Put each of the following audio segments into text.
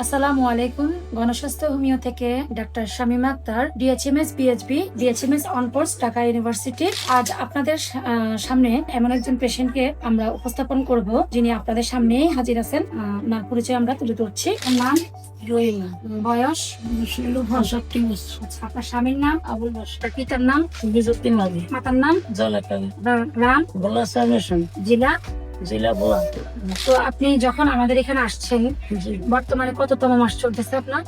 আসসালামু আলাইকুম। গণস্বাস্থ্য হোমিও থেকে doctor Shamima Akhtar, DHMS PHB, DHMS on course, Dhaka university. আজ আপনাদের সামনে এমন একজন পেশেন্টকে আমরা উপস্থাপন করব যিনি আপনাদের সামনেই হাজির আছেন। ওনার পরিচয় আমরা তুলে ধরছি। নাম রহিমা, বয়স 65 বছর। আপনার স্বামীর নাম? আবুল বাশার। পিতার নাম? বিজুদ্দিন আলী। মাতার নাম? জলাকালী। গ্রাম? জেলা? তো আপনি যখন আমাদের এখানে আসছেন, বর্তমানে কততম মাস চলতেছে আপনার?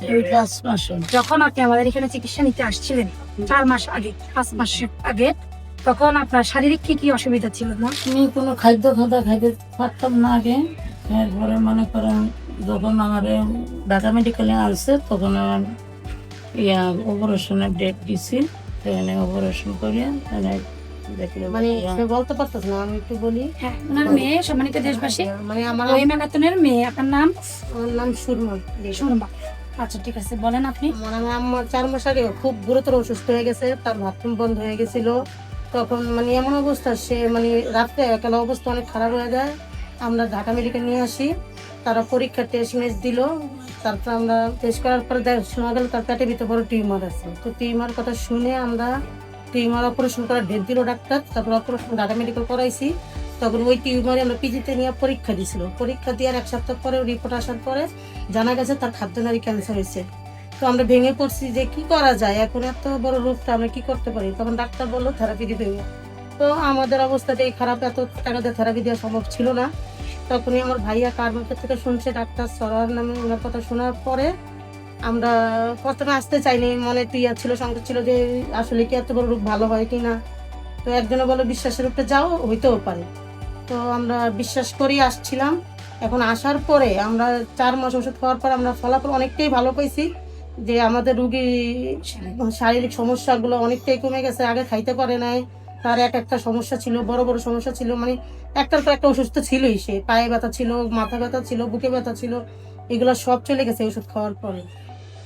যখন আপনি আমাদের এখানে চিকিৎসা নিতে আসছিলেন 4 মাস আগে, 5 মাস আগে, তখন আপনার শারীরিক কি অসুবিধা ছিল না? আমি কোনো খাদ্য খাইতে পারতাম না আগে। এরপরে মনে করেন যখন আমার ঢাকা মেডিকেলে আনছে তখন আমার অপারেশনের ডেট দিছি, সেখানে অপারেশন করে মানে সে বলতে পারতেছ না, আমি একটু বলি। হ্যাঁ, ওনার মেয়ে, সম্মানিত দেশবাসী, মানে আমার রহিমা মেয়ে। আপনার নাম? আমার নাম সুরমা। সুরমা। আচ্ছা, ঠিক আছে, বলেন আপনি। মানে আমার আম্মা 4 মাস আগে খুব গুরুতর অসুস্থ হয়ে গেছে, তার বাথরুম বন্ধ হয়ে গেছিল। তখন মানে এমন অবস্থা, সে মানে রাত্রে একালা অবস্থা অনেক খারাপ হয়ে যায়। আমরা ঢাকা মেডিকেল নিয়ে আসি, তারা পরীক্ষার টেস্ট মেস দিল। তারপর আমরা টেস্ট করার পরে শোনা গেল তার পেটের ভিতরে বড় টিউমার আছে। তো টিউমার কথা শুনে আমরা টিউমার অপারেশন করার ডেট দিল ডাক্তার। তারপর অপারেশন ঢাকা মেডিকেল করাইছি। তখন ওই টিউমারে আমরা পিজিতে নিয়ে পরীক্ষা দিয়েছিল। পরীক্ষা দেওয়ার 1 সপ্তাহ পরে রিপোর্ট আসার পরে জানা গেছে তার খাদ্যনালী ক্যান্সার হয়েছে। তো আমরা ভেঙে পড়ছি যে কি করা যায়, এখন এত বড় রোগটা আমরা কি করতে পারি। তখন ডাক্তার বললো থেরাপি দিতে হবে। তো আমাদের অবস্থাটাই খারাপ, এত টাকা দিয়ে থেরাপি দেওয়া সম্ভব ছিল না। তখনই আমার ভাইয়া কার্মিকের থেকে শুনছে ডাক্তার সরোয়ার নামে, ওনার কথা শোনার পরে আমরা প্রথমে আসতে চাইনি, মনে তুইয়া ছিল, সংকট ছিল যে আসলে কি এত বড় রোগ ভালো হয় কি না। তো একজনে বলো বিশ্বাসের উপরে যাও, হইতেও পারে। তো আমরা বিশ্বাস করি আসছিলাম। এখন আসার পরে আমরা 4 মাস ওষুধ খাওয়ার পর আমরা ফলাফল অনেকটাই ভালো পাইছি, যে আমাদের রুগী শারীরিক সমস্যাগুলো অনেকটাই কমে গেছে। আগে খাইতে পারে নাই, তার একটা সমস্যা ছিল, বড় বড় সমস্যা ছিল, মানে একটার পর একটা অসুস্থ ছিলই। সে পায়ে ব্যথা ছিল, মাথা ব্যথা ছিল, বুকে ব্যথা ছিল, এগুলো সব চলে গেছে ওষুধ খাওয়ার পরে।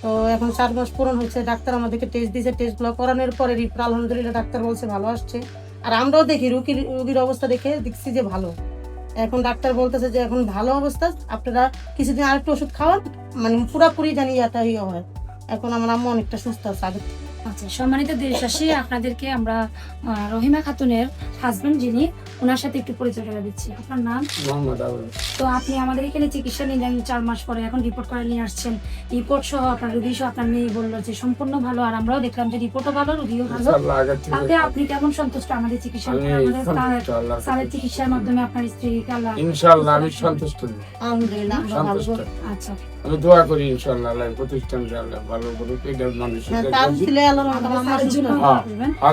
তো এখন 4 মাস পূরণ হচ্ছে। ডাক্তার আমাদেরকে টেস্ট দিয়েছে, টেস্টগুলো করানোর পরে রিপোর্ট আলহামদুলিল্লাহ ডাক্তার বলছে ভালো আসছে। আর আমরাও দেখি রুগীর অবস্থা দেখে দেখছি যে ভালো। এখন ডাক্তার বলতেছে যে এখন ভালো অবস্থা, আপনারা কিছুদিন আরেকটু ওষুধ খাওয়ান, মানে পুরোপুরি জানি এটা হয়। এখন আমার আম্মা অনেকটা সুস্থ আছে আগে। আচ্ছা, সম্মানিত দেশবাসী, আপনাদেরকে আমরা রহিমা খাতুনের হাজবেন্ড যিনি, ওনার সাথে একটু পরিচয় করে দিচ্ছি। আপনার নাম? মোহাম্মদ আবুল। তো আপনি আমাদের এখানে চিকিৎসা নিলেন 4 মাস পরে, এখন রিপোর্ট করে নিয়ে আসছেন। রিপোর্ট সহ আপনার রোগী সহ আপনার মেয়ে বললো যে সম্পূর্ণ ভালো, আর আমরাও দেখলাম যে রিপোর্টও ভালো, রোগীও ভালো। তাতে আপনি কেমন সন্তুষ্ট আমাদের চিকিৎসা? স্যারের চিকিৎসার মাধ্যমে আপনার স্ত্রীকে আল্লাহ ইনশাআল্লাহ আমি সন্তুষ্ট। আলহামদুলিল্লাহ আমরা ভালো। আচ্ছা, আমি দোয়া করি ইনশাআল্লাহ আল্লাহ প্রতিষ্ঠান আল্লাহ ভালো করুক, এটা মানুষের তার ছেলে আল্লাহর রহমতে আমার সুস্থ।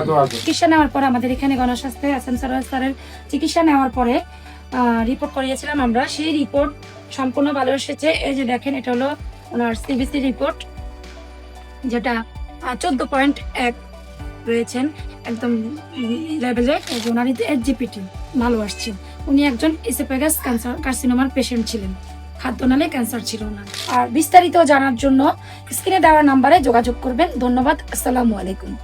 দোয়া করি। চিকিৎসা নেওয়ার পরে আমাদের এখানে গণস্বাস্থ্যে এসএম স্যারের চিকিৎসা নেওয়ার পরে রিপোর্ট করিয়েছিলাম আমরা। সেই রিপোর্ট সম্পূর্ণ ভালো এসেছে। এই যে দেখেন, এটা হলো ওনার সিবিসি রিপোর্ট, যেটা 14.1 রয়েছেন একদম লেভেলে। ওনার HGPT ভালো আসছে। উনি একজন ইসোফেগাস কার্সিনোমার পেশেন্ট ছিলেন, খাদ্যনালী ক্যান্সার ছিল না। আর বিস্তারিত জানার জন্য স্ক্রিনে দেওয়া নাম্বারে যোগাযোগ করবেন। ধন্যবাদ। আসসালামু আলাইকুম।